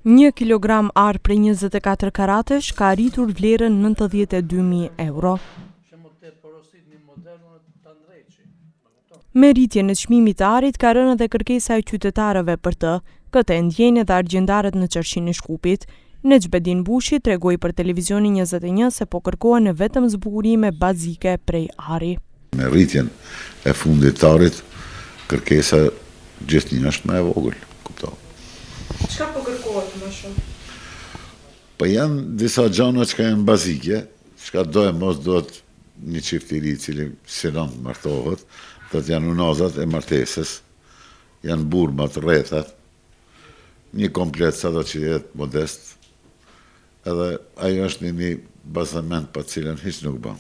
1 kilogram ar prej 24 karatesh ka arritur vlerën 92.000 euro. Me rritjen e çmimit të arit ka rënë edhe kërkesa e qytetarëve për të. Këtë e ndjejnë edhe argjendarët në Qershinë e Shkupit. Nexhbedin Bushi tregoi për televizionin 21 se po kërkohen vetëm zbukurime bazike prej ari. Me rritjen e fundit të arit, kërkesa gjithnjë është më e vogël, kuptoj. Çka po kërkohet më shumë? Po janë disa gjëra që janë bazike, çka do e mos do të një çift i ri i cili sinon të martohet, do të janë unazat e martesës, janë burmat, rrethat, një komplet sa do që jetë modest, edhe ajo është një bazament pa cilën hiç nuk bën.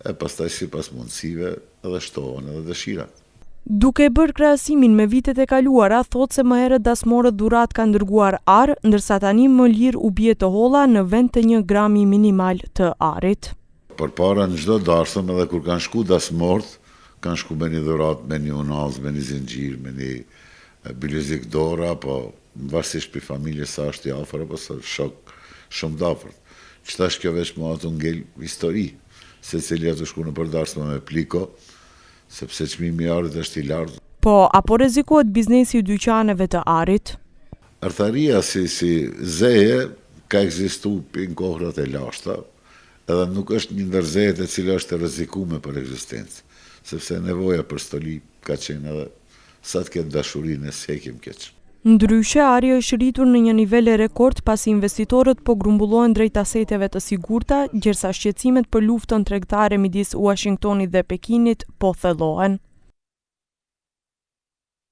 E pastaj sipas mundësive edhe shtohen edhe dëshirat. Duke bërë krahasimin me vitet e kaluara, thotë se më herët dasmorët dhurat kanë dërguar ar, ndërsa tani më lirë u bie të holla në vend të 1 grami minimal të arit. Përpara në çdo darsëm edhe kur kanë shku dasmorët, kanë shku me një dhurat, me një unaz, me një zinxhir, me një bilezik dora, apo varësisht për familjes sa është i afër apo sa shok shumë të afërt. Ç'tash kjo veç mua të ngel histori, secili ato shku në përdarsme me pliko, sepse çmimi i arit është i lartë. Po, apo rrezikohet biznesi i dyqaneve të arit? Artharia si zeje ka ekzistuar në kohrat e lashta, edhe nuk është një ndër zejet e cila është e rrezikuar për ekzistencë, sepse nevoja për stoli ka qenë edhe sa të ketë dashurinë e s'hekim keq. Ndryshe, ari është rritur në një nivel e rekord pasi investitorët po grumbullohen drejt aseteve të sigurta, ndërsa shqetësimet për luftën tregtare midis Washingtonit dhe Pekinit po thellohen.